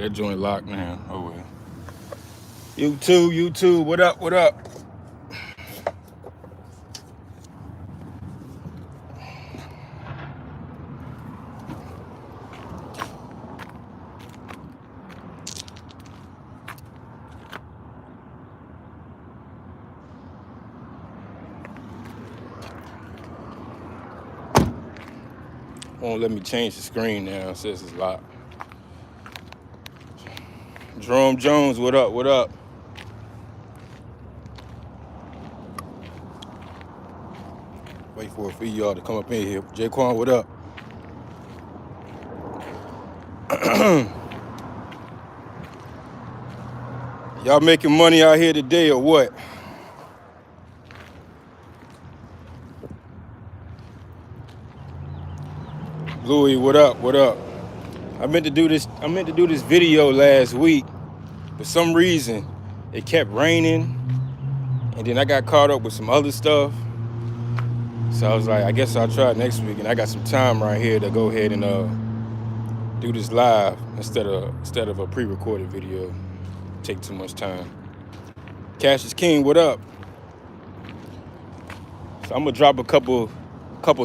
that joint locked now. Oh well. YouTube, what up, what up? Won't let me change the screen now. It says it's locked. Jerome Jones, what up, what up? Wait for y'all to come up in here. Jaquan, what up? Y'all making money out here today or what? Louis, what up, what up? I meant to do this video last week. For some reason, it kept raining, and then I got caught up with some other stuff. So I was like, I guess I'll try it next week, and I got some time right here to go ahead and do this live instead of a pre-recorded video. Take too much time. Cash is King, what up? So I'm gonna drop a couple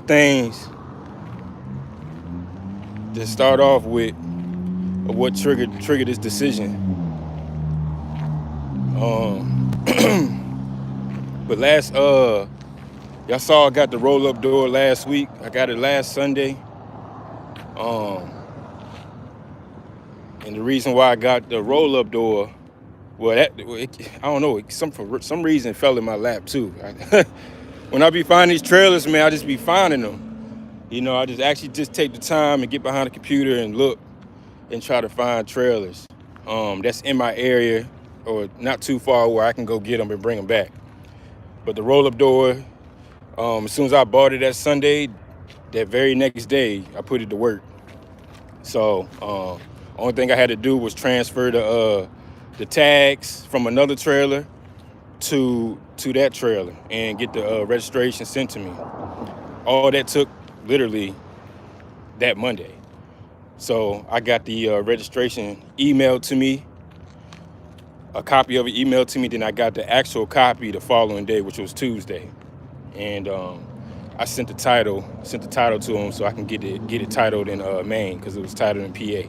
things to start off with of what triggered this decision. But last y'all saw I got the roll-up door last week. I got it last Sunday. And the reason why I got the roll-up door, well, I don't know, for some reason it fell in my lap too. When I be finding these trailers, man, I just be finding them. You know, I just take the time and get behind the computer and look and try to find trailers that's in my area or not too far where I can go get them and bring them back. But the roll-up door, as soon as I bought it that Sunday, that very next day, I put it to work. So only thing I had to do was transfer the tags from another trailer to that trailer and get the registration sent to me. All that took literally that Monday. So I got the registration emailed to me, a copy of it emailed to me, then I got the actual copy the following day, which was Tuesday. And I sent the title to him so I can get it titled in Maine because it was titled in PA.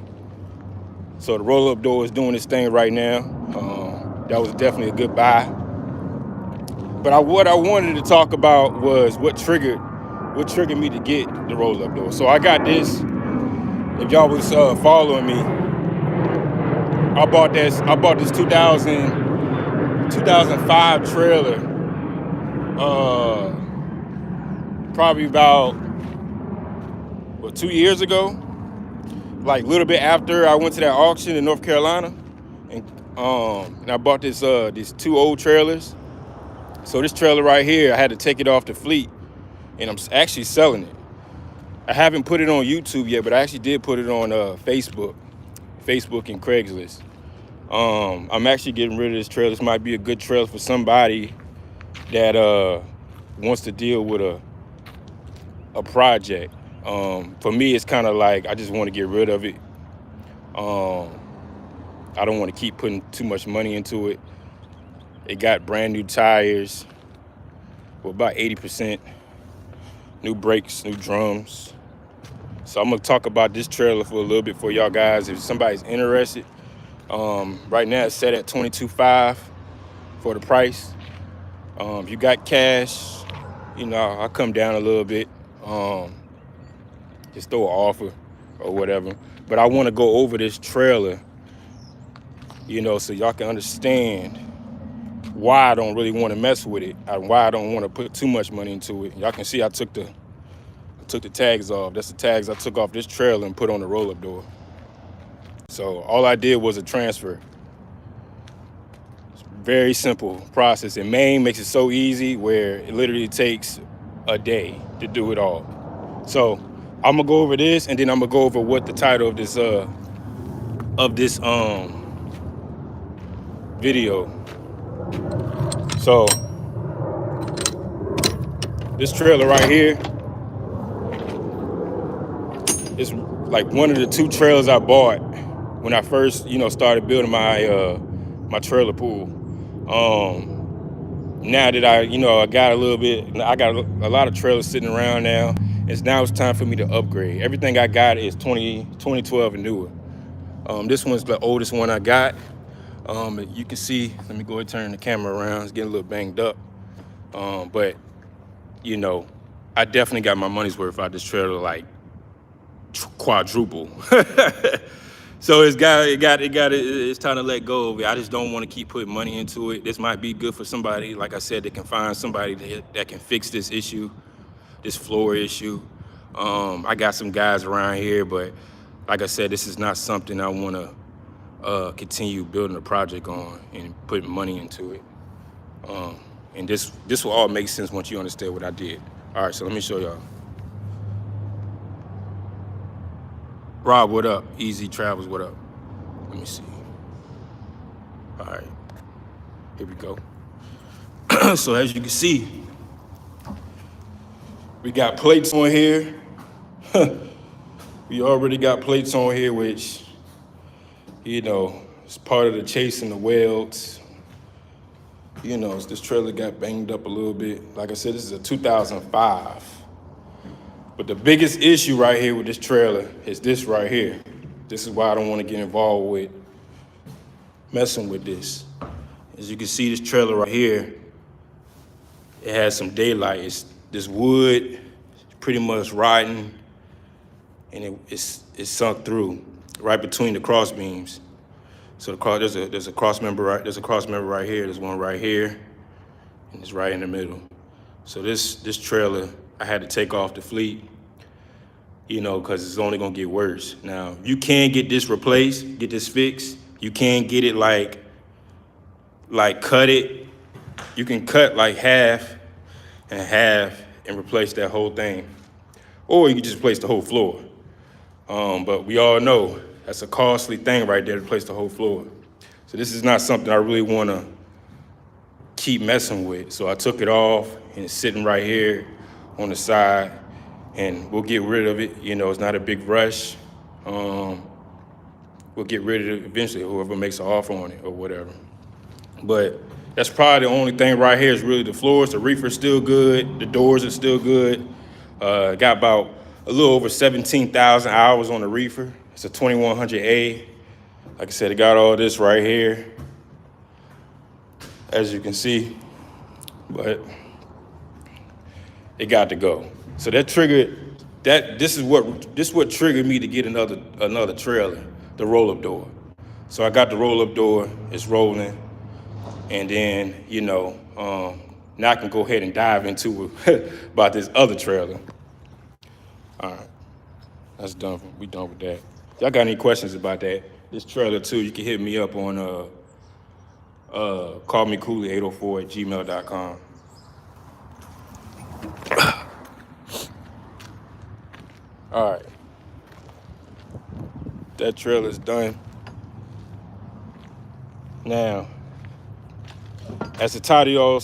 So the roll-up door is doing its thing right now. That was definitely a good buy. But what I wanted to talk about was what triggered me to get the roll-up door. So I got this. If y'all was following me, I bought this 2005 trailer. Probably about 2 years ago. Like a little bit after I went to that auction in North Carolina, and I bought these two old trailers. So this trailer right here, I had to take it off the fleet, and I'm actually selling it. I haven't put it on YouTube yet, but I actually did put it on Facebook and Craigslist. I'm actually getting rid of this trailer. This might be a good trailer for somebody that wants to deal with a project. For me, it's kind of like I just want to get rid of it. I don't want to keep putting too much money into it. It got brand new tires, about 80%, new brakes, new drums. So I'm gonna talk about this trailer for a little bit for y'all guys if somebody's interested. Right now it's set at $22,500 for the price. If you got cash, you know, I'll come down a little bit. Just throw an offer or whatever. But I want to go over this trailer, you know, so y'all can understand why I don't really want to mess with it and why I don't want to put too much money into it. Y'all can see I took the tags off. That's the tags I took off this trailer and put on the roll-up door. So all I did was a transfer. It's a very simple process. And Maine makes it so easy where it literally takes a day to do it all. So I'm gonna go over this, and then I'm gonna go over what the title of this video. So this trailer right here is like one of the two trailers I bought when I first, started building my my trailer pool. Now that I got a little bit, I got a lot of trailers sitting around now. It's time for me to upgrade. Everything I got is 2012 and newer. This one's the oldest one I got. You can see, let me go ahead and turn the camera around. It's getting a little banged up. But I definitely got my money's worth out this trailer, like quadruple. So it's time to let go of it. I just don't want to keep putting money into it. This might be good for somebody, like I said, that can find somebody that can fix this issue, this floor issue. I got some guys around here, but like I said, this is not something I want to continue building a project on and putting money into it. And this will all make sense once you understand what I did. All right, so let me show y'all. Rob, what up? Easy Travels, what up? Let me see. All right, here we go. So as you can see, we got plates on here. We already got plates on here, which, it's part of the chasing the welds. This trailer got banged up a little bit. Like I said, this is a 2005. But the biggest issue right here with this trailer is this right here. This is why I don't want to get involved with messing with this. As you can see, this trailer right here, it has some daylight. It's this wood, pretty much rotting, and it's sunk through right between the cross beams. So there's a cross member right here. There's one right here, and it's right in the middle. So this trailer, I had to take off the fleet, because it's only gonna get worse. Now, you can get this replaced, get this fixed. You can get it like cut it. You can cut like half and replace that whole thing. Or you can just replace the whole floor. But we all know that's a costly thing right there to replace the whole floor. So this is not something I really wanna keep messing with. So I took it off and it's sitting right here on the side, and we'll get rid of it. It's not a big rush. We'll get rid of it eventually, whoever makes an offer on it or whatever. But that's probably the only thing right here is really the floors. The reefer's still good. The doors are still good. Got about a little over 17,000 hours on the reefer. It's a 2100A. Like I said, it got all this right here, as you can see, but it got to go. So that triggered this is what triggered me to get another trailer, the roll-up door. So I got the roll-up door, it's rolling, and then now I can go ahead and dive into it about this other trailer. All right, that's done. We done with that. Y'all got any questions about that? This trailer too, you can hit me up on call me Cooley 804@gmail.com. All right, that trailer's done. Now, as the title it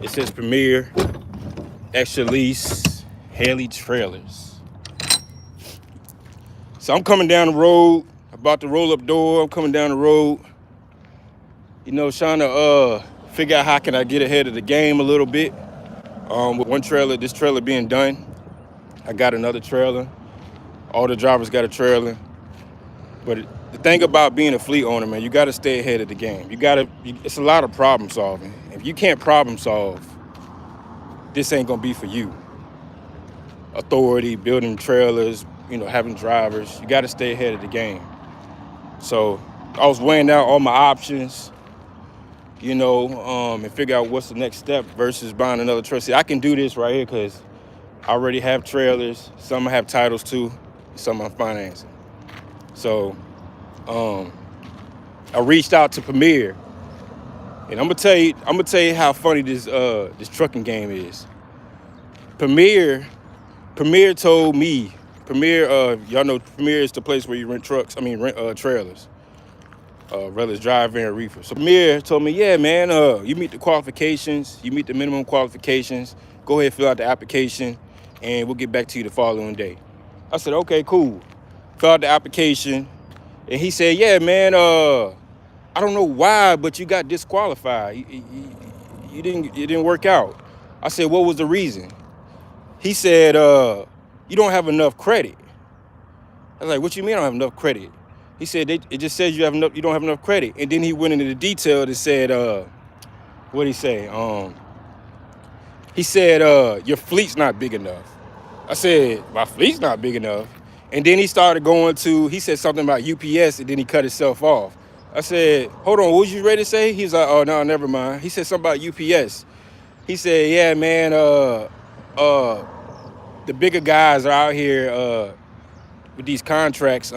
says Premier Xtra Lease Hale trailers. So I'm coming down the road, about to roll up door. I'm coming down the road, trying to figure out how can I get ahead of the game a little bit. With this trailer being done, I got another trailer. All the drivers got a trailer. But the thing about being a fleet owner, man, you got to stay ahead of the game. It's a lot of problem solving. If you can't problem solve, this ain't gonna be for you. Authority, building trailers, having drivers, you got to stay ahead of the game. So I was weighing out all my options, and figure out what's the next step versus buying another trailer. See, I can do this right here because I already have trailers. Some I have titles to, some I'm financing. So I reached out to Premier, and I'm gonna tell you how funny this trucking game is. Premier told me, y'all know Premier is the place where you rent trailers, whether it's drive-in or reefer. So Premier told me, yeah, man, you meet the qualifications, you meet the minimum qualifications, go ahead, fill out the application, and we'll get back to you the following day. I said, okay, cool. filled out the application, and he said, "Yeah, man, I don't know why, but you got disqualified. You didn't work out." I said, "What was the reason?" He said, "You don't have enough credit." I was like, "What you mean I don't have enough credit?" He said, "It just says you don't have enough credit." And then he went into the detail and said, what did he say? He said, "Your fleet's not big enough." I said, "My fleet's not big enough." And then he started he said something about UPS, and then he cut himself off. I said, "Hold on, what was you ready to say?" He's like, "Oh, no, never mind." He said something about UPS. He said, "Yeah, man, the bigger guys are out here with these contracts,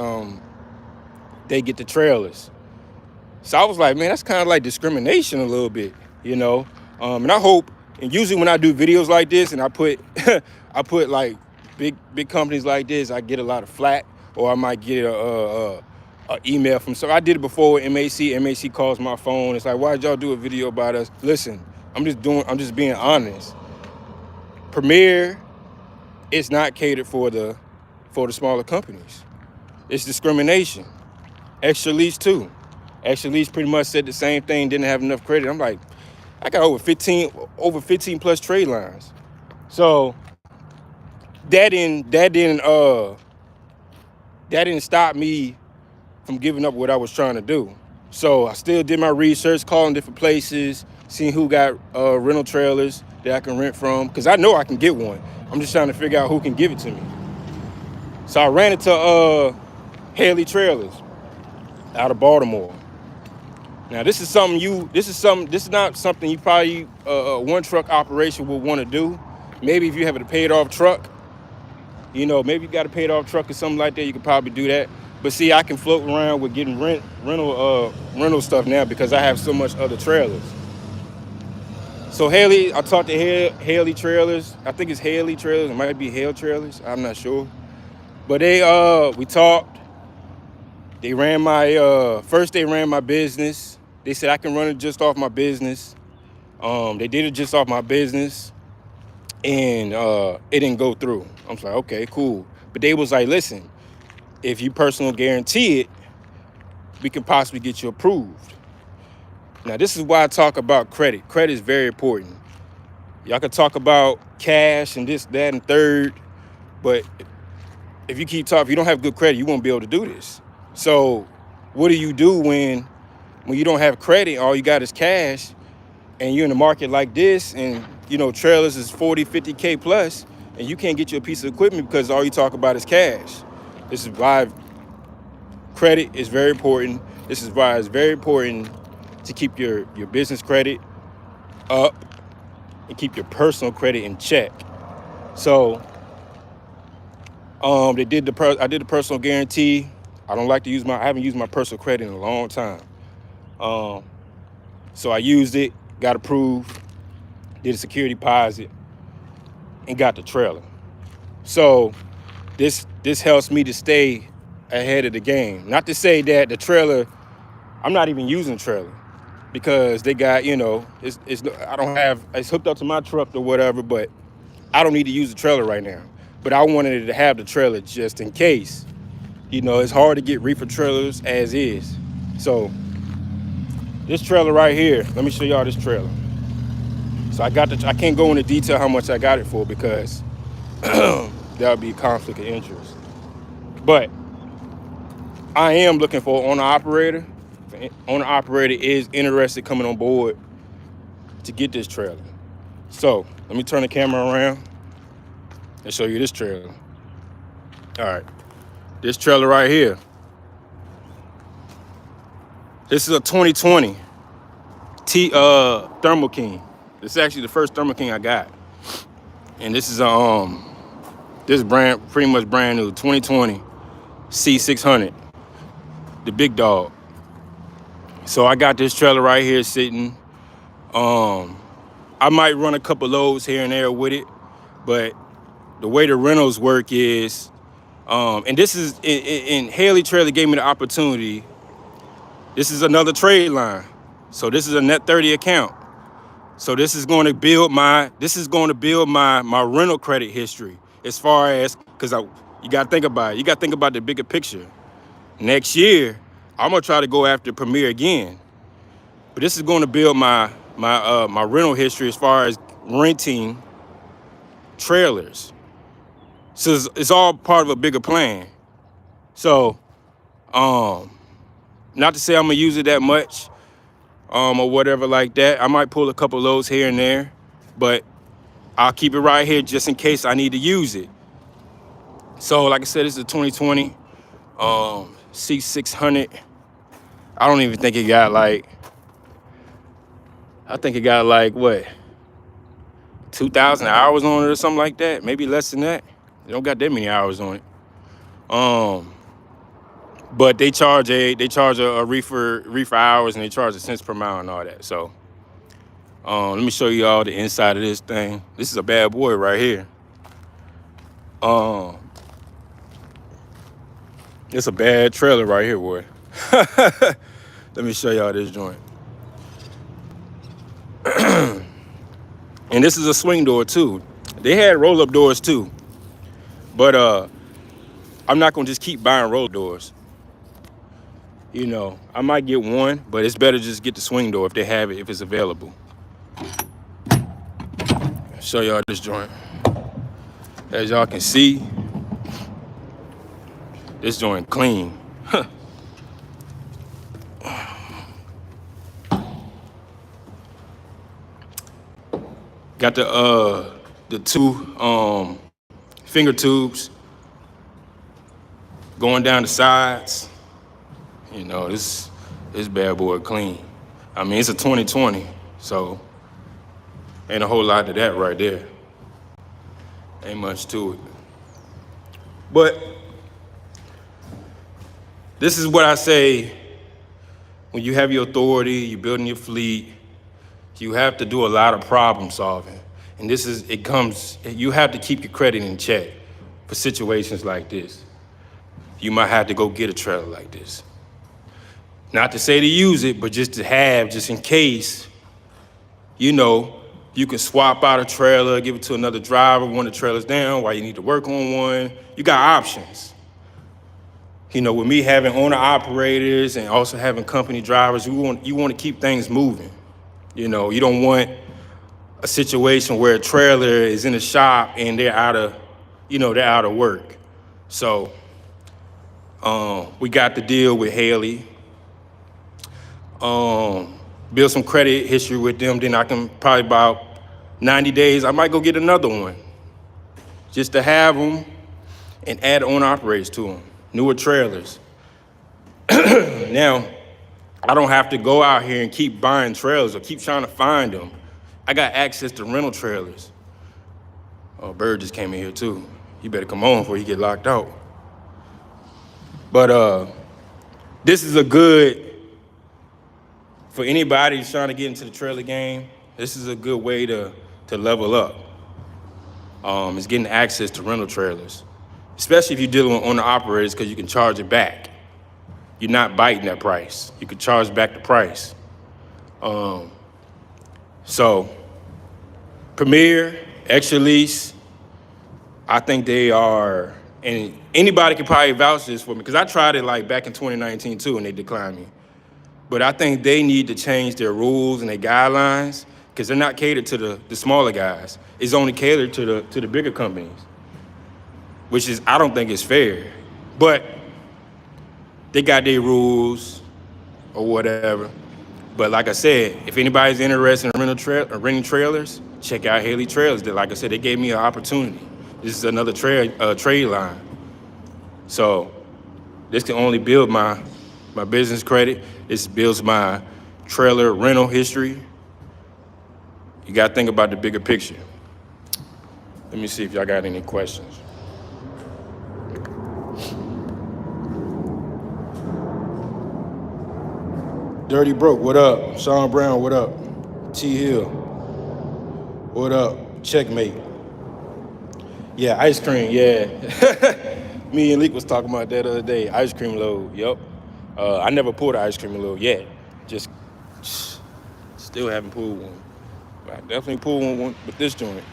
they get the trailers." So I was like, man, that's kind of like discrimination a little bit, you know? And I hope, and usually when I do videos like this and I put I put like big companies like this, I get a lot of flack, or I might get a email from some. I did it before with MAC. MAC calls my phone. It's like, "Why did y'all do a video about us?" Listen, I'm just being honest. Premier is not catered for the smaller companies. It's discrimination. Xtra Lease too. Xtra Lease pretty much said the same thing, didn't have enough credit. I'm like, I got over 15 plus trade lines. So that didn't stop me from giving up what I was trying to do. So I still did my research, calling different places, seeing who got rental trailers that I can rent from, because I know I can get one. I'm just trying to figure out who can give it to me. So I ran into Hale Trailers out of Baltimore. Now this is not something you probably one truck operation would want to do. Maybe if you have a paid off truck, maybe you got a paid off truck or something like that, you could probably do that. But see, I can float around with getting rental stuff now because I have so much other trailers. So I talked to Hale Trailers. I think it's Hale Trailers. It might be Hale Trailers. I'm not sure. But we talked. They ran my business. They said I can run it just off my business. They did it just off my business, and it didn't go through. I was like, okay, cool. But they was like, listen, if you personal guarantee it, we can possibly get you approved. Now, this is why I talk about credit. Credit is very important. Y'all can talk about cash and this, that, and third, but if you don't have good credit, you won't be able to do this. So what do you do when you don't have credit, all you got is cash, and you're in a market like this, and trailers is 40, 50K plus, and you can't get you a piece of equipment because all you talk about is cash. This is why credit is very important. This is why it's very important to keep your business credit up and keep your personal credit in check. So I did the personal guarantee. I haven't used my personal credit in a long time. So I used it, got approved, did a security deposit, and got the trailer. So this helps me to stay ahead of the game. Not to say that the trailer, I'm not even using the trailer because they got, it's hooked up to my truck or whatever, but I don't need to use the trailer right now. But I wanted to have the trailer just in case. It's hard to get reefer trailers as is. So this trailer right here, let me show y'all this trailer. So I can't go into detail how much I got it for because that would be a conflict of interest. But I am looking for an owner-operator. The owner-operator is interested coming on board to get this trailer. So let me turn the camera around and show you this trailer. All right, this trailer right here. This is a 2020 Thermo King. This is actually the first Thermo King I got, and this is this brand pretty much brand new 2020 C600, the big dog. So I got this trailer right here sitting. I might run a couple loads here and there with it, but the way the rentals work is, and this is in Hale Trailer gave me the opportunity. This is another trade line. So this is a net 30 account. So this is going to build my rental credit history as far as, because You got to think about it. You got to think about the bigger picture. Next year, I'm gonna try to go after Premier again, but this is going to build my rental history as far as renting trailers. So it's all part of a bigger plan. So, not to say I'm gonna use it that much, or whatever like that. I might pull a couple loads here and there, but I'll keep it right here just in case I need to use it. So, like I said, this is a 2020 C600. I don't even think it got like, I think it got like what, 2,000 hours on it or something like that. Maybe less than that. It don't got that many hours on it. But they charge a reefer hours, and they charge a cents per mile and all that. So let me show you all the inside of this thing. This is a bad boy right here. It's a bad trailer right here, boy. Let me show y'all this joint. And this is a swing door too. They had roll-up doors too, but I'm not gonna just keep buying roll doors. You know, I might get one, but it's better just get the swing door if they have it, if it's available. Show y'all this joint. As y'all can see, this joint clean. Got the two finger tubes going down the sides. You know, this bad boy clean. I mean, it's a 2020, so ain't a whole lot to that right there. Ain't much to it. But this is what I say, when you have your authority, you're building your fleet, you have to do a lot of problem solving. And you have to keep your credit in check for situations like this. You might have to go get a trailer like this. Not to say to use it, but just to have, just in case, you know, you can swap out a trailer, give it to another driver, one of the trailers down while you need to work on one. You got options. You know, with me having owner operators and also having company drivers, you want to keep things moving. You know, you don't want a situation where a trailer is in the shop and they're out of work. So we got the deal with Hale. Build some credit history with them, then I can probably about 90 days, I might go get another one just to have them and add owner operators to them, newer trailers. Now, I don't have to go out here and keep buying trailers or keep trying to find them. I got access to rental trailers. Oh, Bird just came in here too. You better come on before you get locked out. But this is a good, for anybody who's trying to get into the trailer game, this is a good way to level up. It's getting access to rental trailers, especially if you're dealing with owner operators, because you can charge it back. You're not biting that price. You can charge back the price. So, Premier, Xtra Lease, I think they are, and anybody can probably vouch this for me, because I tried it like back in 2019 too, and they declined me. But I think they need to change their rules and their guidelines, because they're not catered to the smaller guys. It's only catered to the bigger companies, which is, I don't think it's fair. But they got their rules or whatever. But like I said, if anybody's interested in renting trailers, check out Hale Trailers. Like I said, they gave me an opportunity. This is another trade line. So this can only build my business credit. This builds my trailer rental history. You got to think about the bigger picture. Let me see if y'all got any questions. Dirty Broke, what up? Sean Brown, what up? T Hill, what up? Checkmate. Yeah, ice cream, yeah. Me and Leak was talking about that the other day. Ice cream load, yup. I never pulled an ice cream load yet. Just still haven't pulled one. But I definitely pulled one with this joint.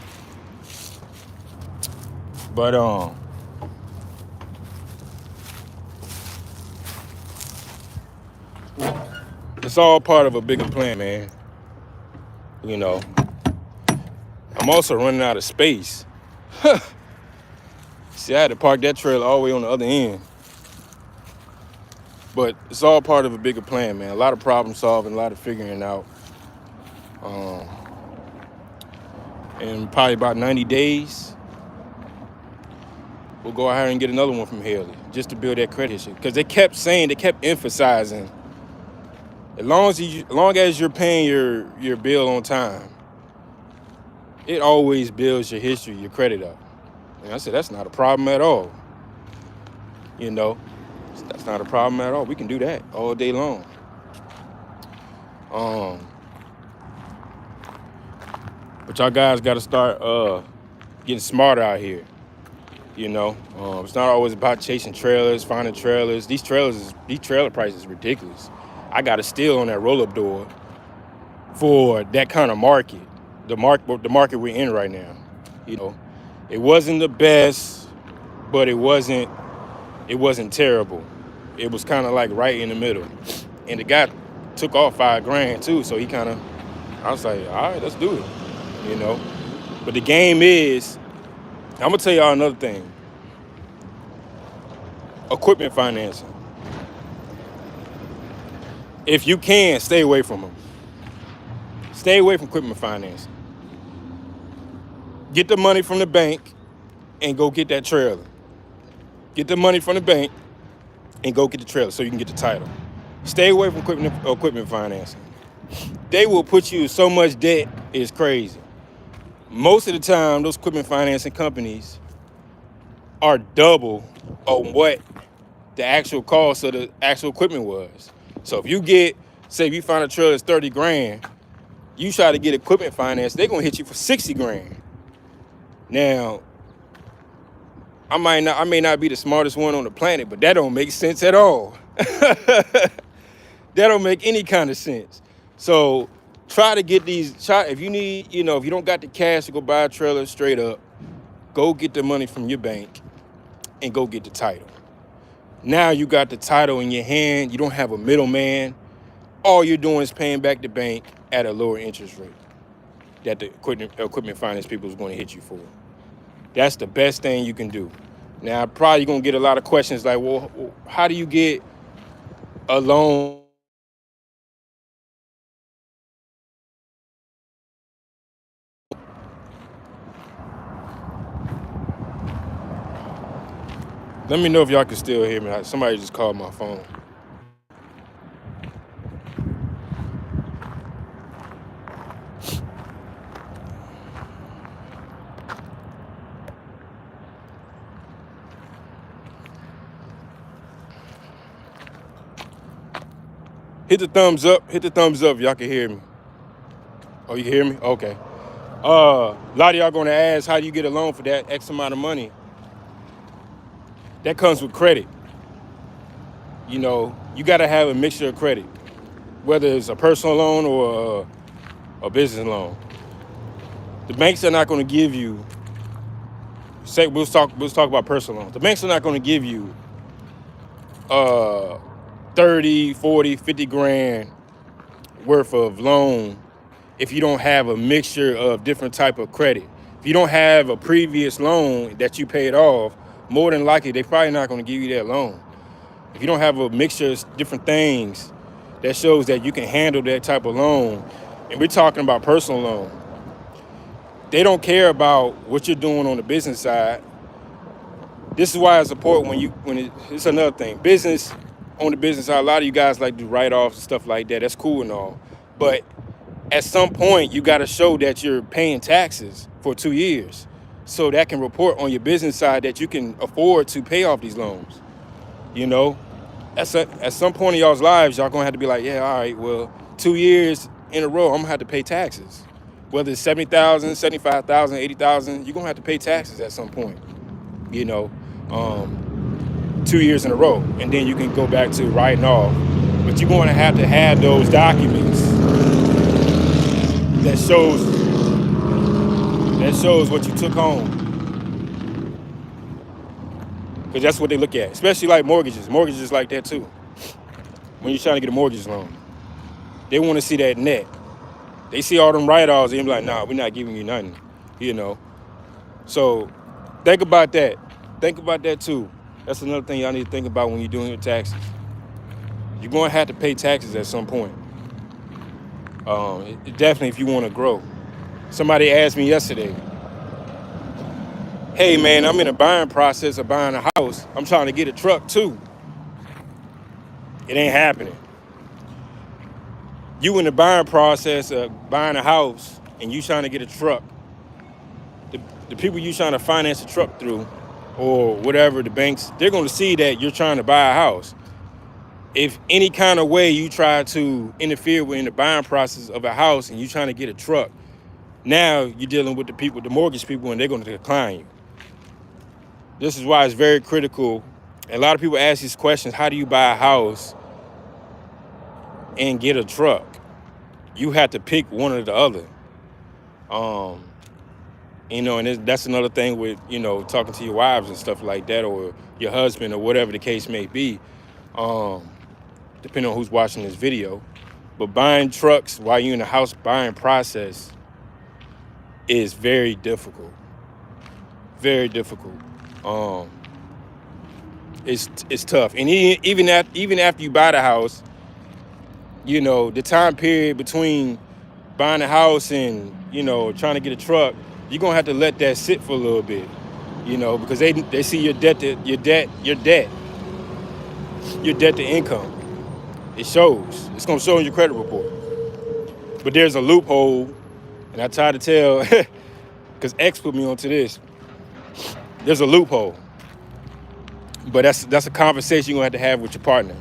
But it's all part of a bigger plan, man. You know, I'm also running out of space. See, I had to park that trailer all the way on the other end. But it's all part of a bigger plan, man. A lot of problem solving, a lot of figuring out. In probably about 90 days, we'll go ahead and get another one from Hale just to build that credit history. Because they kept emphasizing, as long as you're paying your bill on time, it always builds your history, your credit up. And I said, that's not a problem at all. You know, that's not a problem at all. We can do that all day long. But y'all guys got to start getting smarter out here. You know, it's not always about chasing trailers, finding trailers. These trailer prices is ridiculous. I got a steal on that roll-up door for that kind of market, the market we're in right now. You know, it wasn't the best, but it wasn't terrible. It was kind of like right in the middle. And the guy took off $5,000 too, so I was like, all right, let's do it. You know, but the game is, I'm gonna tell y'all another thing. Equipment financing. If you can, stay away from them. Stay away from equipment financing. Get the money from the bank and go get that trailer. Get the money from the bank and go get the trailer so you can get the title. Stay away from equipment financing. They will put you in so much debt, it's crazy. Most of the time, those equipment financing companies are double on what the actual cost of the actual equipment was. So if you find a trailer that's $30,000, you try to get equipment finance, they're gonna hit you for $60,000. Now, I may not be the smartest one on the planet, but that don't make sense at all. That don't make any kind of sense. So try to get if you don't got the cash to go buy a trailer straight up, go get the money from your bank and go get the title. Now you got the title in your hand. You don't have a middleman. All you're doing is paying back the bank at a lower interest rate that the equipment finance people is going to hit you for. That's the best thing you can do. Now, probably going to get a lot of questions like, well, how do you get a loan? Let me know if y'all can still hear me. Somebody just called my phone. Hit the thumbs up if y'all can hear me. Oh, you can hear me? Okay. A lot of y'all gonna ask, how do you get a loan for that X amount of money? That comes with credit. You know, you gotta have a mixture of credit, whether it's a personal loan or a business loan. The banks are not gonna give you, we'll talk about personal loans. The banks are not gonna give you 30, 40, 50 grand worth of loan if you don't have a mixture of different type of credit. If you don't have a previous loan that you paid off, more than likely they're probably not going to give you that loan. If you don't have a mixture of different things that shows that you can handle that type of loan, and we're talking about personal loan, they don't care about what you're doing on the business side. This is why it's important it's another thing. Business, on the business side, a lot of you guys like do write-offs and stuff like that. That's cool and all. But at some point, you got to show that you're paying taxes for 2 years. So that can report on your business side that you can afford to pay off these loans. You know, at some point in y'all's lives, y'all going to have to be like, yeah, all right, well, 2 years in a row, I'm going to have to pay taxes. Whether it's $70,000, $75,000, $80,000, you're going to have to pay taxes at some point. You know, 2 years in a row, and then you can go back to writing off. But you're going to have those documents that shows what you took home, because that's what they look at. Especially like mortgages. Mortgages like that too. When you're trying to get a mortgage loan, They want to see that net. They see all them write-offs, and they're like, nah, we're not giving you nothing, you know. So think about that. Think about that too. That's another thing y'all need to think about when you're doing your taxes. You're going to have to pay taxes at some point. Definitely if you want to grow. Somebody asked me yesterday, hey man, I'm in a buying process of buying a house. I'm trying to get a truck too. It ain't happening. You in the buying process of buying a house and you trying to get a truck. The people you trying to finance a truck through or whatever, the banks, they're going to see that you're trying to buy a house. If any kind of way you try to interfere in the buying process of a house and you trying to get a truck, now you're dealing with the people, the mortgage people, and they're going to decline you. This is why it's very critical. A lot of people ask these questions, how do you buy a house and get a truck? You have to pick one or the other. And that's another thing with, talking to your wives and stuff like that, or your husband, or whatever the case may be, depending on who's watching this video. But buying trucks while you're in the house buying process is very difficult. Very difficult. It's tough. And even after you buy the house, the time period between buying a house and, trying to get a truck, you're going to have to let that sit for a little bit, because they see your debt to income. It shows. It's going to show in your credit report. But there's a loophole, and I try to tell, because X put me onto this, there's a loophole. But that's a conversation you're going to have with your partner.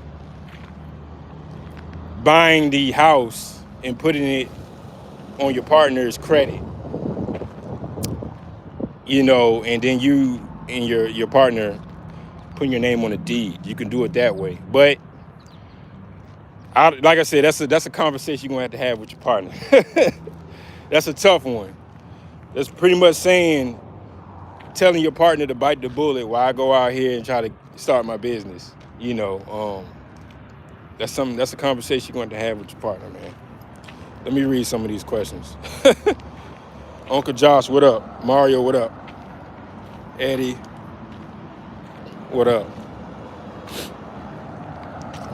Buying the house and putting it on your partner's credit, and then you and your partner putting your name on a deed. You can do it that way. But like I said, that's a conversation you're going to have with your partner. That's a tough one. That's pretty much telling your partner to bite the bullet while I go out here and try to start my business. That's a conversation you're going to have with your partner, man. Let me read some of these questions. Uncle Josh, what up? Mario, what up? Eddie, what up?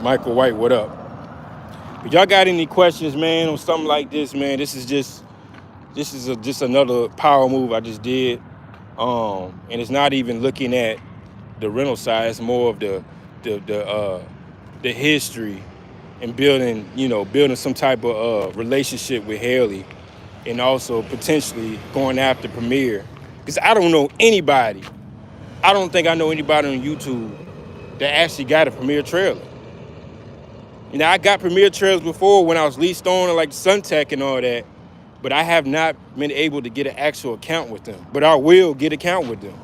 Michael White, what up? If y'all got any questions, man, on something like this, man, this is just another power move I just did. And it's not even looking at the rental side. It's more of the history and building some type of relationship with Hale, and also potentially going after Premier. Because I don't know anybody. I don't think I know anybody on YouTube that actually got a Premier trailer. I got Premier trailers before when I was leased on, like Suntech and all that, but I have not been able to get an actual account with them. But I will get an account with them,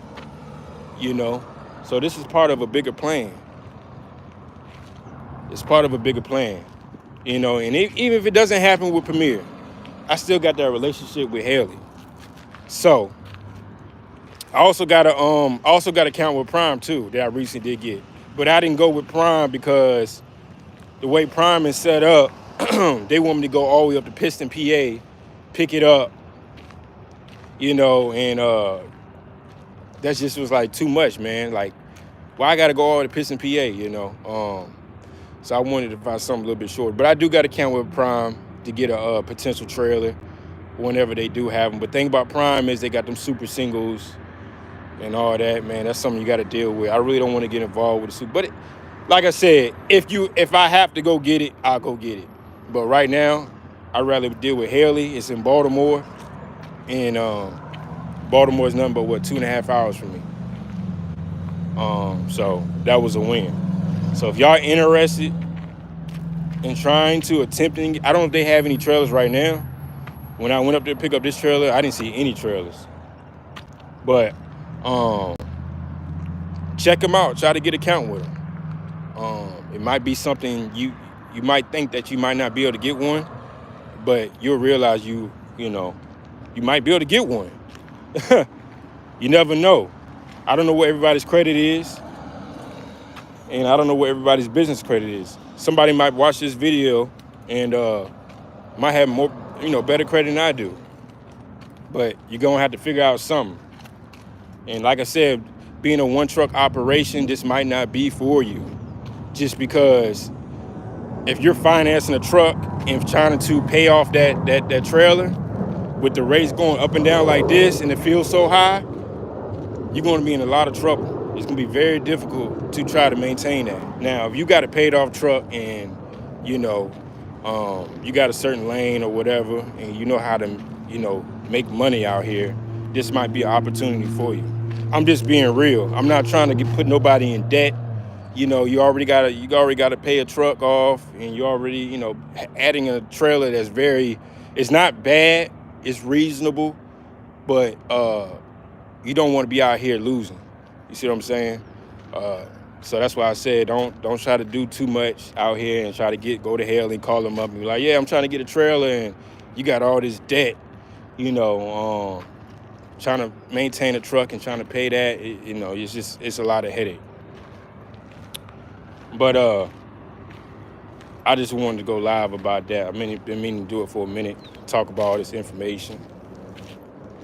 So this is part of a bigger plan. It's part of a bigger plan, and even if it doesn't happen with Premier, I still got that relationship with Hale. So I also got an account with Prime too that I recently did get, but I didn't go with Prime because the way Prime is set up, they want me to go all the way up to Piston, PA, pick it up, and that just was like too much, man. Like, why I gotta go all the way to Piston, PA, So I wanted to find something a little bit shorter. But I do got an account with Prime to get a potential trailer whenever they do have them. But the thing about Prime is they got them super singles and all that, man. That's something you got to deal with. I really don't want to get involved with the super. But like I said, if I have to go get it, I'll go get it. But right now, I'd rather deal with Hale. It's in Baltimore. And Baltimore is nothing but, 2.5 hours from me. So that was a win. So if y'all interested in attempting, I don't know if they have any trailers right now. When I went up there to pick up this trailer, I didn't see any trailers. But check them out. Try to get an account with them. It might be something you might think that you might not be able to get one, but you'll realize you might be able to get one. You never know. I don't know what everybody's credit is. And I don't know what everybody's business credit is. Somebody might watch this video and Might have more, better credit than I do. But you're gonna have to figure out something. And like I said, being a one truck operation, this might not be for you. Just because if you're financing a truck and trying to pay off that trailer with the rates going up and down like this and it feels so high, you're going to be in a lot of trouble. It's going to be very difficult to try to maintain that. Now, if you got a paid off truck and you got a certain lane or whatever, and you know how to make money out here, this might be an opportunity for you. I'm just being real. I'm not trying to put nobody in debt. You already gotta pay a truck off, and you already, adding a trailer that's it's not bad, it's reasonable, but you don't want to be out here losing. You see what I'm saying? So that's why I said don't try to do too much out here and try to go to Hale and call them up and be like, yeah, I'm trying to get a trailer, and you got all this debt, trying to maintain a truck and trying to pay that, it's a lot of headache. But I just wanted to go live about that. I've been meaning to do it for a minute, talk about all this information.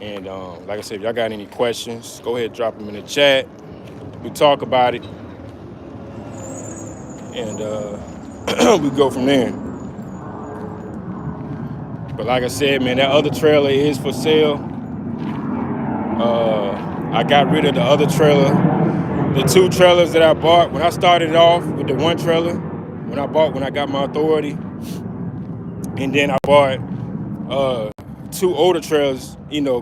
And like I said, if y'all got any questions, go ahead, drop them in the chat. We talk about it, and we go from there. But like I said, man, that other trailer is for sale. I got rid of the other trailer. The two trailers that I bought, when I started off with the one trailer, when I got my authority, and then I bought two older trailers,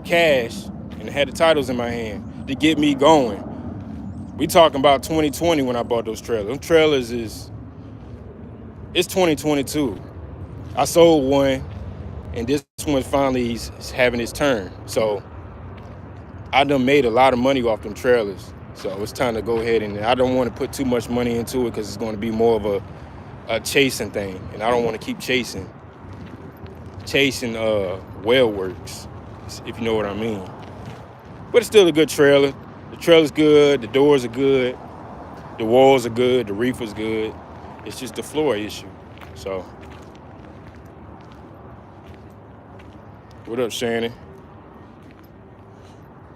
cash, and had the titles in my hand to get me going. We talking about 2020 when I bought those trailers. Them trailers it's 2022. I sold one, and this one finally is having its turn. So I done made a lot of money off them trailers. So it's time to go ahead, and I don't want to put too much money into it because it's going to be more of a chasing thing, and I don't want to keep chasing well works, if you know what I mean. But it's still a good trailer. The trailer's good, the doors are good, the walls are good, the reefer's good. It's just the floor issue. So what up, Shannon?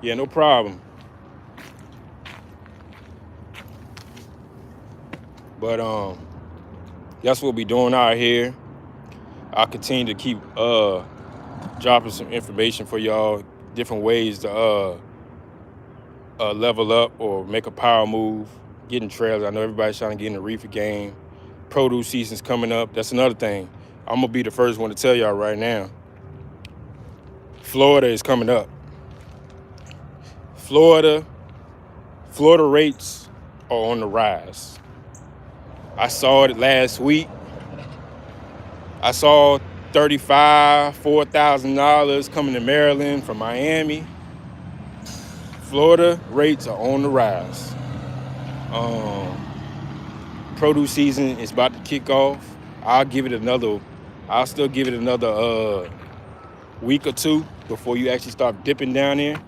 Yeah, no problem. But that's what we doing out here. I'll continue to keep dropping some information for y'all, different ways to level up or make a power move, getting trailers. I know everybody's trying to get in the reefer game. Produce season's coming up. That's another thing. I'm gonna be the first one to tell y'all right now. Florida is coming up. Florida rates are on the rise. I saw it last week. I saw $4,000 coming to Maryland from Miami. Florida rates are on the rise. Produce season is about to kick off. I'll still give it another week or two before you actually start dipping down there.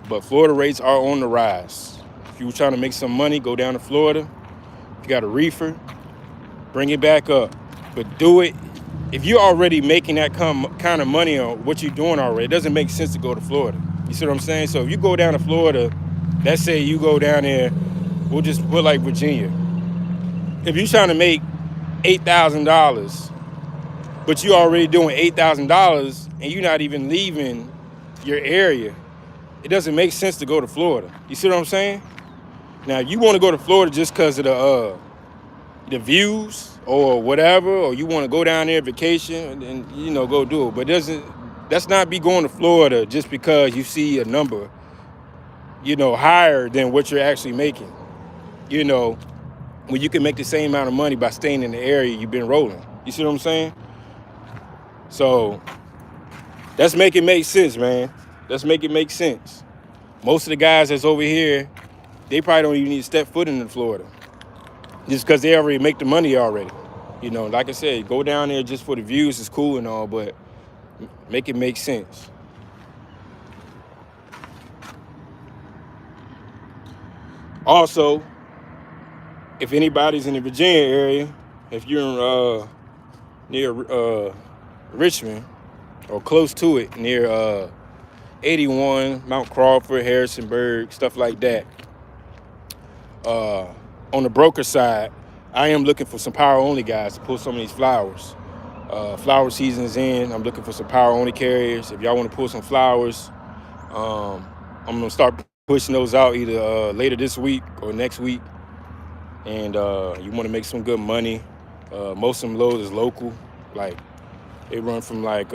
But Florida rates are on the rise. If you were trying to make some money, go down to Florida. If you got a reefer, bring it back up. But do it. If you're already making that kind of money on what you're doing already, it doesn't make sense to go to Florida. You see what I'm saying? So if you go down to Florida, let's say you go down there, we'll just put like Virginia. If you're trying to make $8,000, but you're already doing $8,000 and you're not even leaving your area, it doesn't make sense to go to Florida. You see what I'm saying? Now, if you want to go to Florida just because of the views or whatever, or you want to go down there vacation, and go do it. But that's not be going to Florida just because you see a number, higher than what you're actually making. When you can make the same amount of money by staying in the area you've been rolling. You see what I'm saying? So let's make it make sense, man. Let's make it make sense. Most of the guys that's over here, they probably don't even need to step foot into Florida. Just because they already make the money already. Like I said, go down there just for the views is cool and all, but make it make sense. Also, if anybody's in the Virginia area, if you're near Richmond, or close to it, near 81, Mount Crawford, Harrisonburg, stuff like that. On the broker side, I am looking for some power only guys to pull some of these flowers. Flower season's in. I'm looking for some power only carriers. If y'all want to pull some flowers, I'm gonna start pushing those out either later this week or next week. And you want to make some good money. Most of them loads is local. Like they run from like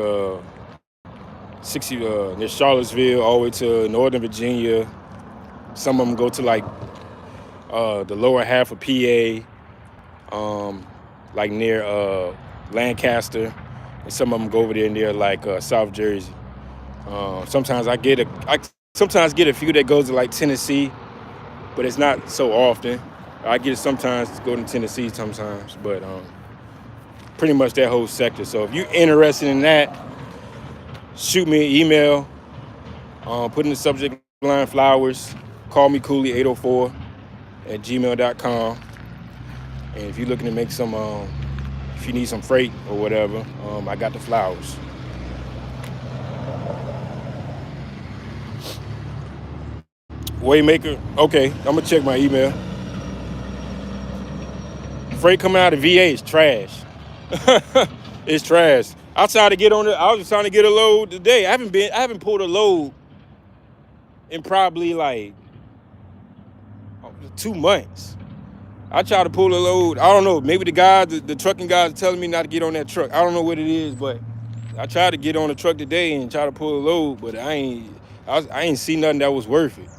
60 near Charlottesville all the way to Northern Virginia. Some of them go to like the lower half of PA, like near Lancaster, and some of them go over there near like South Jersey. Sometimes I sometimes get a few that goes to like Tennessee, but it's not so often. I get it sometimes to go to Tennessee sometimes, but pretty much that whole sector. So if you're interested in that, shoot me an email, put in the subject line flowers, call me Cooley 804@gmail.com. And if you're looking to make some, if you need some freight or whatever, I got the flowers. Waymaker, okay, I'm gonna check my email. Freight coming out of VA is trash. It's trash. I was trying to get a load today. I haven't pulled a load in probably like 2 months. I try to pull a load. I don't know. Maybe the trucking guys are telling me not to get on that truck. I don't know what it is, but I tried to get on the truck today and try to pull a load, but I ain't see nothing that was worth it.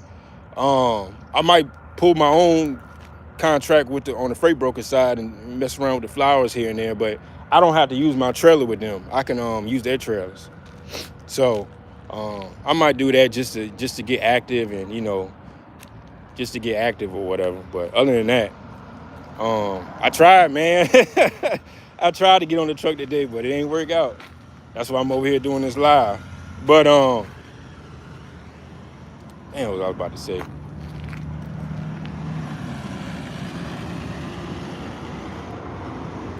I might pull my own contract on the freight broker side and mess around with the flowers here and there, but I don't have to use my trailer with them. I can use their trailers. So I might do that just to get active and just to get active or whatever. But other than that, I tried, man. I tried to get on the truck today, but it ain't work out. That's why I'm over here doing this live. But damn, what was I about to say?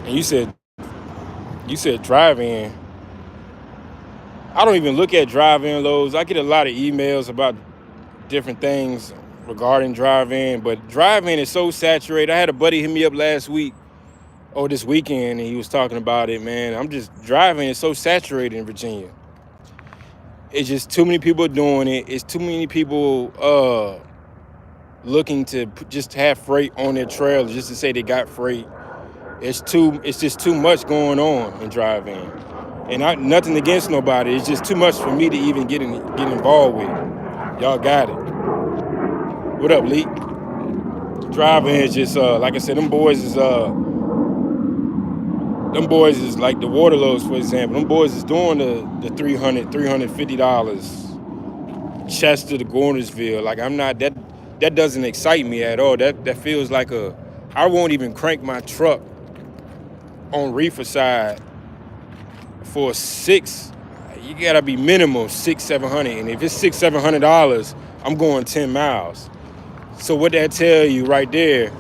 And you said drive-in. I don't even look at drive-in loads. I get a lot of emails about different things regarding drive-in, but drive-in is so saturated. I had a buddy hit me up this weekend, and he was talking about it, man. Driving is so saturated in Virginia. It's just too many people doing it. It's too many people looking to just have freight on their trailers just to say they got freight. It's just too much going on in drive-in. And nothing against nobody. It's just too much for me to even get involved with. Y'all got it. What up, Lee? Drive-in is just like I said, them boys is like the water loads, for example. Them boys is doing the $300, $350 Chester to Gordonsville. Like that doesn't excite me at all. That feels like I won't even crank my truck on reefer side for $600. You gotta be minimum $600-700, and if it's $600-700, I'm going 10 miles. So what that tell you right there,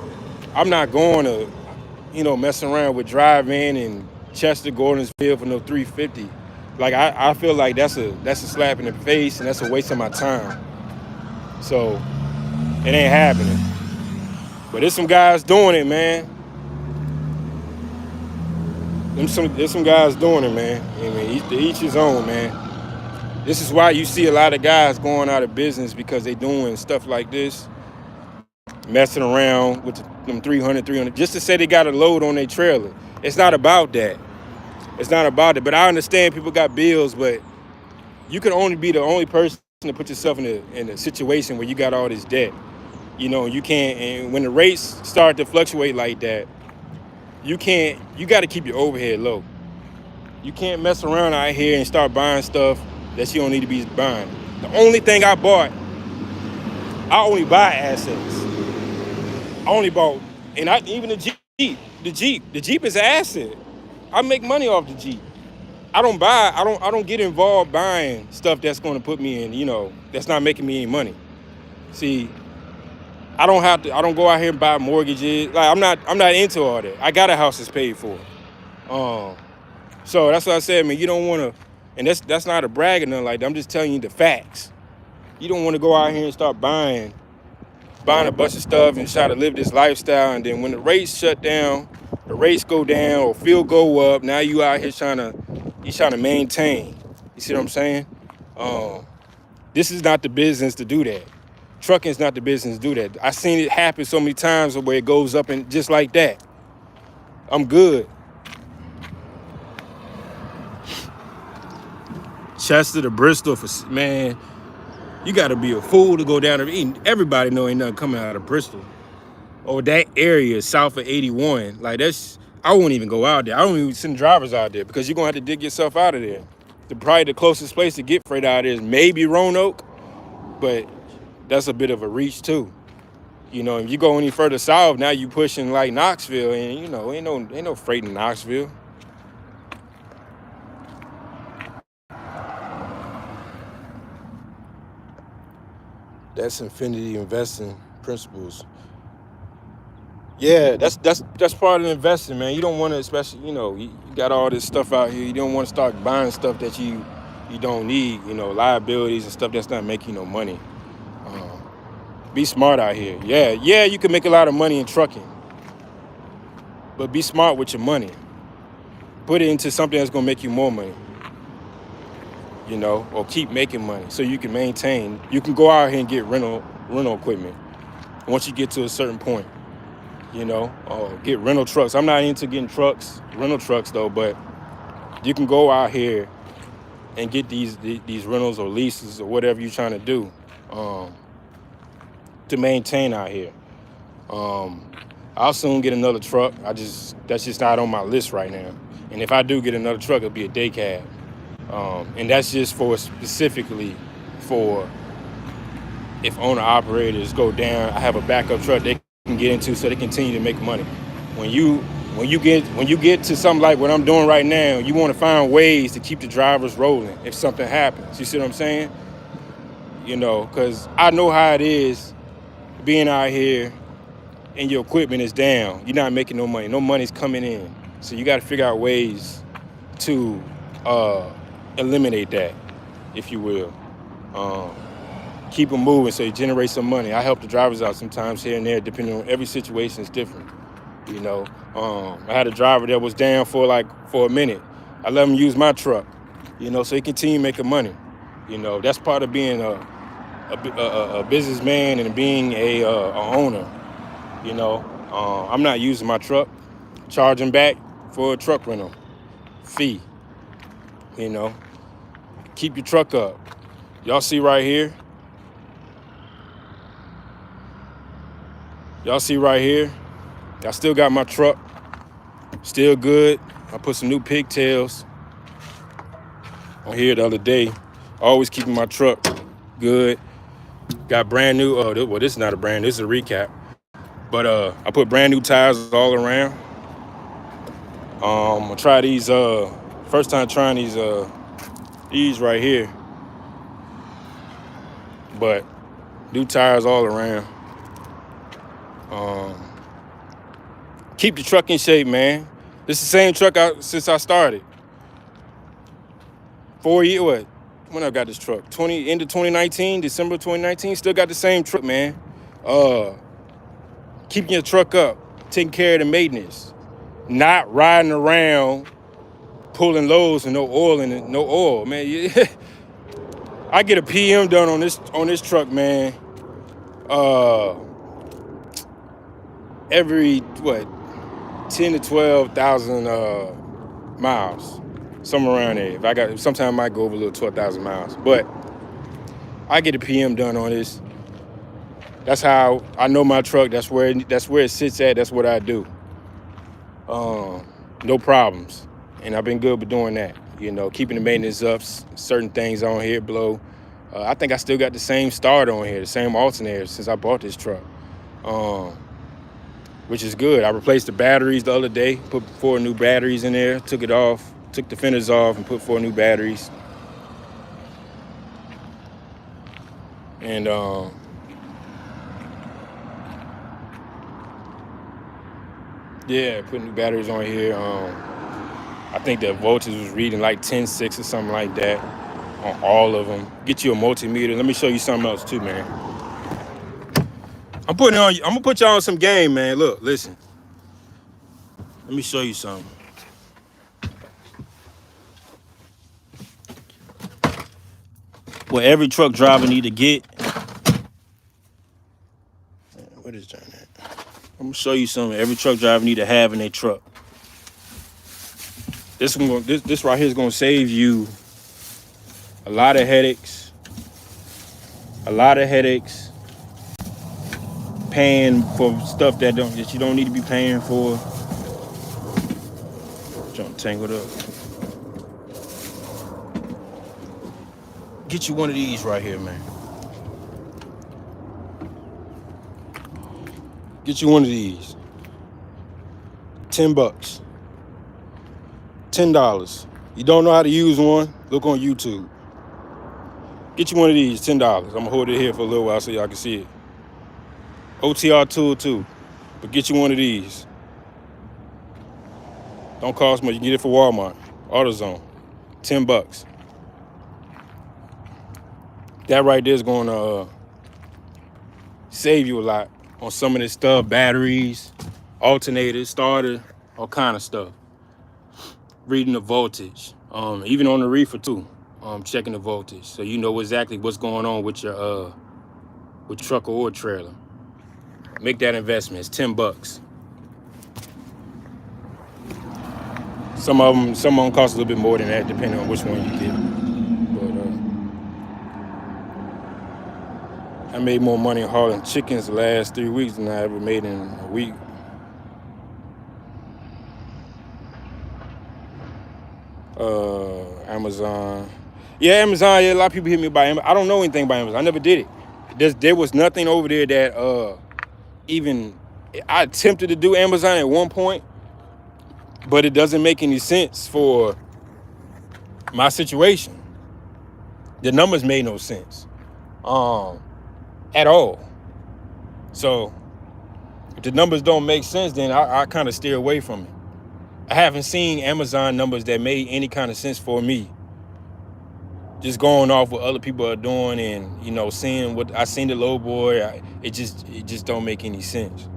I'm not going to mess around with drive-in and Chester Gordonsville for no $350. Like I feel like that's a slap in the face, and that's a waste of my time. So it ain't happening. But there's some guys doing it, man. There's some guys doing it, man. I mean, each his own, man. This is why you see a lot of guys going out of business, because they doing stuff like this, messing around with them 300, just to say they got a load on their trailer. It's not about that. It's not about it. But I understand people got bills, but you can only be the only person to put yourself in a situation where you got all this debt. You can't, and when the rates start to fluctuate like that, you got to keep your overhead low. You can't mess around out here and start buying stuff that you don't need to be buying. The only thing I only buy assets. I only bought, and even the Jeep. The Jeep is an asset. I make money off the Jeep. I don't get involved buying stuff that's going to put me in, that's not making me any money. See, I don't go out here and buy mortgages. Like I'm not into all that. I got a house that's paid for. So that's what I said, man. You don't want to, and that's not a brag or nothing like that. I'm just telling you the facts. You don't want to go out here and start buying a bunch of stuff and try to live this lifestyle, and then when the rates shut down, the rates go down or fuel go up. Now you out here trying to maintain. You see what I'm saying? This is not the business to do that. Trucking is not the business to do that. I seen it happen so many times where it goes up and just like that. I'm good. Chester to Bristol man. You got to be a fool to go down there. Everybody know ain't nothing coming out of Bristol or that area south of 81. Like I won't even go out there. I don't even send drivers out there because you're gonna have to dig yourself out of there. Probably the closest place to get freight out of there is maybe Roanoke, but that's a bit of a reach too. You know, if you go any further south, now you pushing like Knoxville, and you know, ain't no freight in Knoxville. That's Infinity Investing Principles. Yeah, that's part of the investing, man. You don't want to, especially, you got all this stuff out here. You don't want to start buying stuff that you don't need, liabilities and stuff that's not making no money. Be smart out here. Yeah, you can make a lot of money in trucking, but be smart with your money. Put it into something that's gonna make you more money, or keep making money so you can maintain. You can go out here and get rental equipment once you get to a certain point. Get rental trucks. I'm not into getting rental trucks though, but you can go out here and get these rentals or leases or whatever you're trying to do to maintain out here. I'll soon get another truck. That's just not on my list right now. And if I do get another truck, it'll be a day cab. And that's just specifically for if owner operators go down, I have a backup truck they can get into so they continue to make money. When you get to something like what I'm doing right now, you want to find ways to keep the drivers rolling if something happens. You see what I'm saying? Because I know how it is being out here and your equipment is down. You're not making no money. No money's coming in. So you got to figure out ways to eliminate that, if you will. Keep them moving so you generate some money. I help the drivers out sometimes here and there, depending on every situation is different. I had a driver that was down for a minute. I let him use my truck, so he continue making money. That's part of being a businessman and being a owner. I'm not using my truck, charging back for a truck rental fee. Keep your truck up. Y'all see right here? I still got my truck, still good. I put some new pigtails on here the other day. Always keeping my truck good. Got brand new, this is not a brand, this is a recap. But I put brand new tires all around. I'll try these, first time trying these right here. But new tires all around. Keep the truck in shape, man. This is the same truck since I started. 4 years, when I got this truck? End of 2019, December 2019, still got the same truck, man. Keeping your truck up, taking care of the maintenance, not riding around pulling loads and no oil, man. I get a PM done on this truck, man. Every 10 to 12,000 miles, somewhere around there. Sometimes I might go over a little 12,000 miles, but I get a PM done on this. That's how I know my truck. That's where it sits at. That's what I do. No problems, and I've been good with doing that. Keeping the maintenance up. Certain things on here blow. I think I still got the same starter on here, the same alternator since I bought this truck. Which is good. I replaced the batteries the other day, put 4 new batteries in there, took it off, took the fenders off and put 4 new batteries. And put new batteries on here. I think the voltage was reading like 10.6 or something like that on all of them. Get you a multimeter. Let me show you something else too, man. I'm gonna put y'all on some game, man. Look, listen. Let me show you something. What every truck driver need to get. What is that? I'm gonna show you something every truck driver need to have in their truck. This right here is gonna save you a lot of headaches. Paying for stuff that you don't need to be paying for. Jump tangled up. Get you one of these right here, man. Get you one of these. $10. $10. You don't know how to use one? Look on YouTube. Get you one of these, $10. I'm gonna hold it here for a little while so y'all can see it. OTR tool too, but get you one of these. Don't cost much. You can get it for Walmart, AutoZone, $10. That right there is going to save you a lot on some of this stuff, batteries, alternators, starter, all kind of stuff. Reading the voltage, even on the reefer too, checking the voltage, so you know exactly what's going on with your truck or trailer. Make that investment. It's $10. Some of them cost a little bit more than that, depending on which one you get. But I made more money hauling chickens the last 3 weeks than I ever made in a week. Amazon. Yeah, Amazon. Yeah, a lot of people hit me about Amazon. I don't know anything about Amazon. I never did it. There was nothing over there that even I attempted to do Amazon at one point, but it doesn't make any sense for my situation. The numbers made no sense at all. So if the numbers don't make sense, then I kind of steer away from it. I haven't seen Amazon numbers that made any kind of sense for me. Just going off what other people are doing and, seeing what I seen the low boy, it just don't make any sense.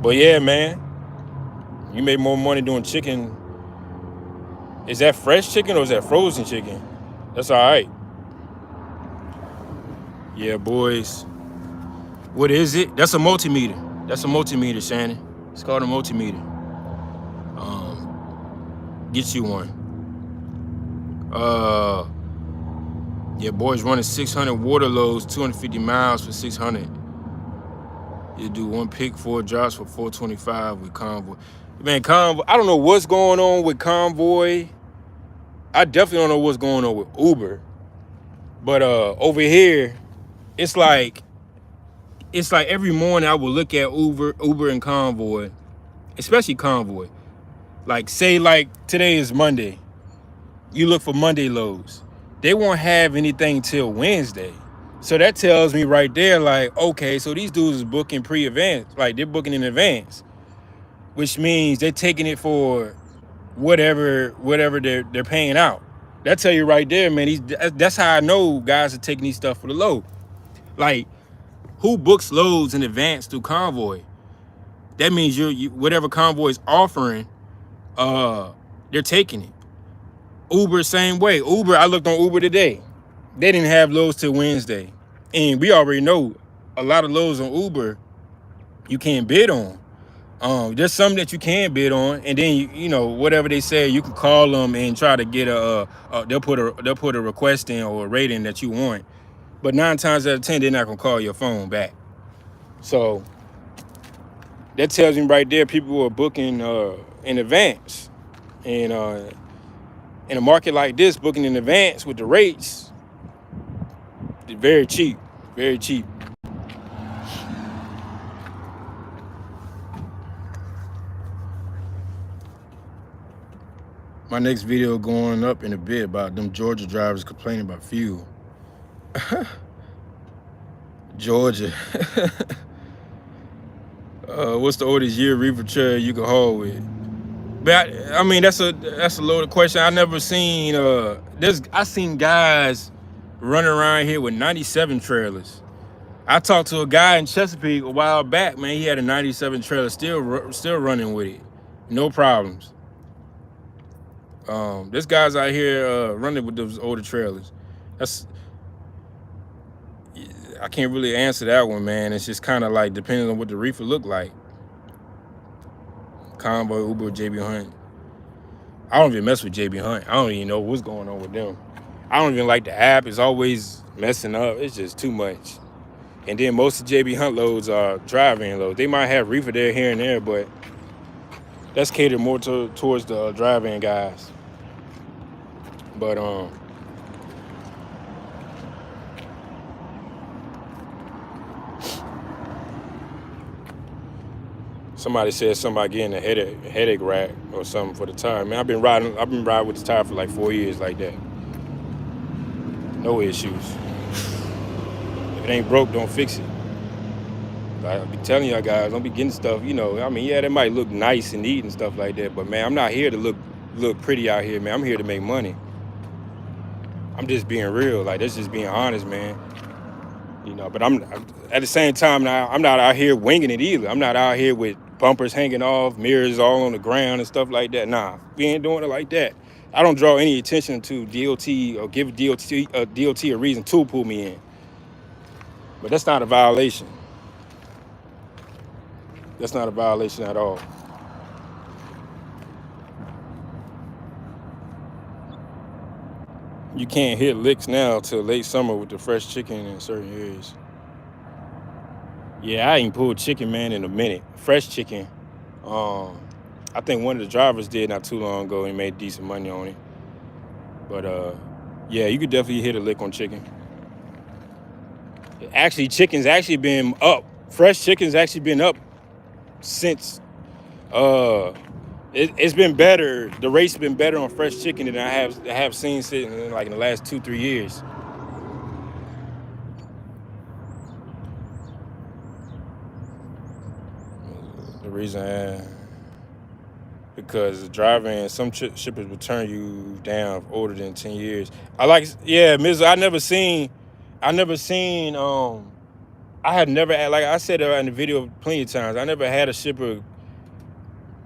But yeah, man, you made more money doing chicken. Is that fresh chicken or is that frozen chicken? That's all right. Yeah, boys. What is it? That's a multimeter. That's a multimeter, Shannon. It's called a multimeter. Get you one. Yeah, boys running 600 water loads, 250 miles for 600. You do one pick, 4 drops for 425 with Convoy. Man, Convoy, I don't know what's going on with Convoy. I definitely don't know what's going on with Uber. But over here, it's like every morning I will look at Uber and Convoy, especially Convoy. Like, say today is Monday. You look for Monday loads. They won't have anything till Wednesday. So that tells me right there, like, okay, so these dudes is booking pre-advance. Like, they're booking in advance, which means they're taking it for whatever they're paying out. That tell you right there, man. That's how I know guys are taking these stuff for the load. Like, who books loads in advance through Convoy? That means you whatever Convoy is offering, they're taking it. Uber, same way. Uber, I looked on Uber today. They didn't have loads till Wednesday. And we already know a lot of loads on Uber you can't bid on. There's some that you can bid on, and then whatever they say, you can call them and try to get they'll put a request in or a rating that you want. But 9 times out of 10, they're not gonna call your phone back. So that tells me right there, people are booking in advance, and in a market like this, booking in advance with the rates, it's very cheap, very cheap. My next video going up in a bit about them Georgia drivers complaining about fuel. Georgia. What's the oldest year reefer trailer you can haul with? But I mean, that's a loaded question. I never seen I seen guys running around here with 97 trailers. I talked to a guy in Chesapeake a while back, man. He had a 97 trailer, still running with it, no problems. This guy's out here running with those older trailers. I can't really answer that one, man. It's just kind of like depending on what the reefer look like. Convoy, Uber, JB Hunt. I don't even mess with JB Hunt. I don't even know what's going on with them. I don't even like the app. It's always messing up. It's just too much. And then most of JB Hunt loads are drive-in loads. They might have reefer there here and there, but that's catered more towards the drive-in guys. But somebody said somebody getting a headache rack or something for the tire. Man, I've been riding with the tire for like 4 years like that. No issues. If it ain't broke, don't fix it. I be telling y'all guys, don't be getting stuff, you know. I mean, yeah, that might look nice and neat and stuff like that, but man, I'm not here to look pretty out here, man. I'm here to make money. I'm just being real, like that's just being honest, man. You know, but I'm at the same time now, I'm not out here winging it either. I'm not out here with bumpers hanging off, mirrors all on the ground and stuff like that. Nah, we ain't doing it like that. I don't draw any attention to DOT or give DOT a reason to pull me in. But that's not a violation. That's not a violation at all. You can't hit licks now till late summer with the fresh chicken in certain areas. Yeah, I ain't pulled chicken, man, in a minute. Fresh chicken. I think one of the drivers did not too long ago and made decent money on it. But yeah, you could definitely hit a lick on chicken. Actually, chicken's actually been up. Fresh chicken's actually been up since it's been better. The rate's been better on fresh chicken than I have seen sitting in like in the last 2-3 years. The reason because driving some shippers will turn you down older than 10 years. Ms. I had never had, like I said in the video plenty of times, I never had a shipper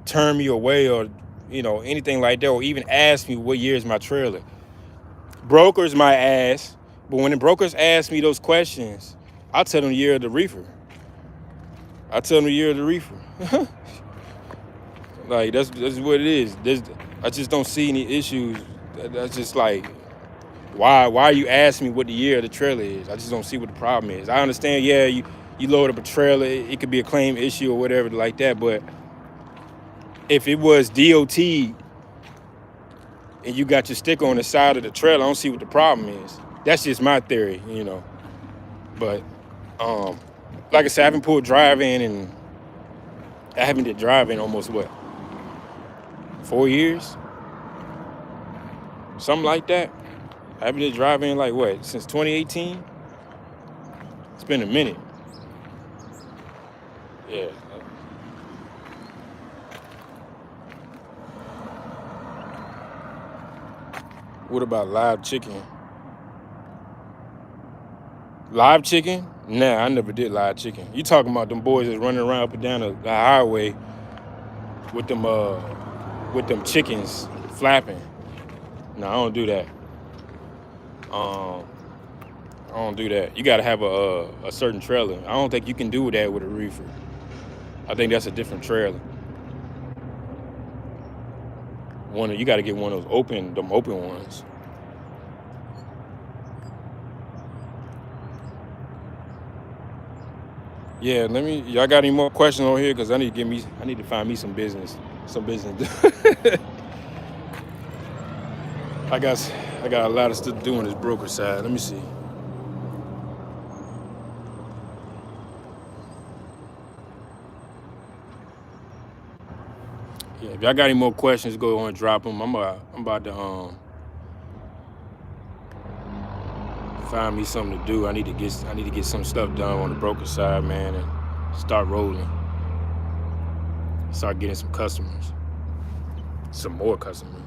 turn me away or, you know, anything like that, or even ask me what year is my trailer. Brokers might ask, but when the brokers ask me those questions, I tell them the year of the reefer. Like, that's what it is. I just don't see any issues. That's just like, why are you asking me what the year of the trailer is? I just don't see what the problem is. I understand, yeah, you load up a trailer, it could be a claim issue or whatever like that, but if it was DOT and you got your sticker on the side of the trailer, I don't see what the problem is. That's just my theory, you know. But like I said, I haven't pulled drive-in and I haven't did drive-in almost 4 years? Something like that. I haven't did drive-in like since 2018? It's been a minute. Yeah. What about live chicken? Live chicken? Nah, I never did live chicken. You talking about them boys that's running around up and down the highway with them chickens flapping. No, I don't do that. I don't do that. You gotta have a certain trailer. I don't think you can do that with a reefer. I think that's a different trailer. You gotta get one of those open ones. Yeah, y'all got any more questions on here? Cause I need to find me some business. I got a lot of stuff to do on this broker side. Let me see. Yeah, if y'all got any more questions, go on and drop them. I'm about to find me something to do. I need to get some stuff done on the broker side, man, and start rolling. Start getting some customers. some more customers.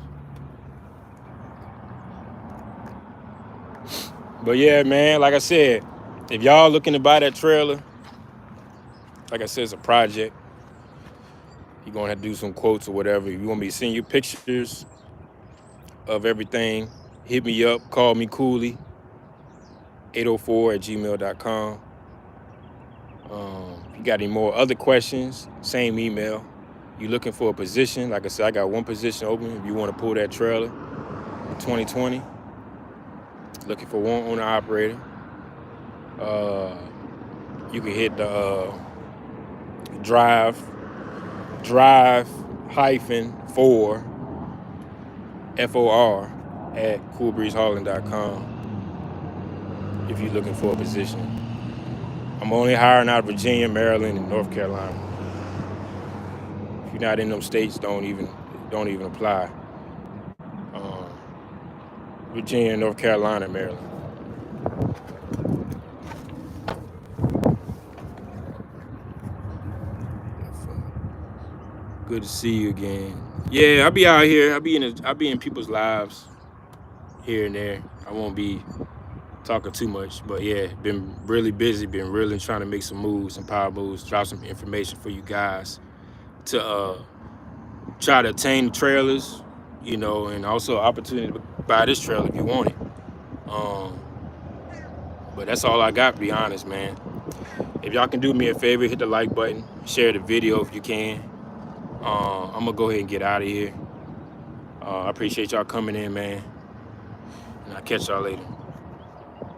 But yeah, man, like I said, if y'all looking to buy that trailer, like I said, it's a project. You're gonna have to do some quotes or whatever. If you want me to send you pictures of everything, hit me up, call me Cooley, 804@gmail.com. If you got any more other questions, same email. You looking for a position, like I said, I got one position open. If you want to pull that trailer in 2020, looking for one owner operator, you can hit the drive hyphen for FOR at coolbreezehauling.com if you're looking for a position. I'm only hiring out of Virginia, Maryland, and North Carolina. If you're not in those states, don't even apply. Virginia, North Carolina, Maryland. Good to see you again. Yeah, I'll be out here. I'll be in people's lives here and there. I won't be talking too much, but yeah, been really busy. Been really trying to make some moves, some power moves, drop some information for you guys to try to attain the trailers, and also opportunity to buy this trailer if you want it. But that's all I got, to be honest, man. If y'all can do me a favor, hit the like button, share the video if you can. I'm gonna go ahead and get out of here. I appreciate y'all coming in, man. And I'll catch y'all later.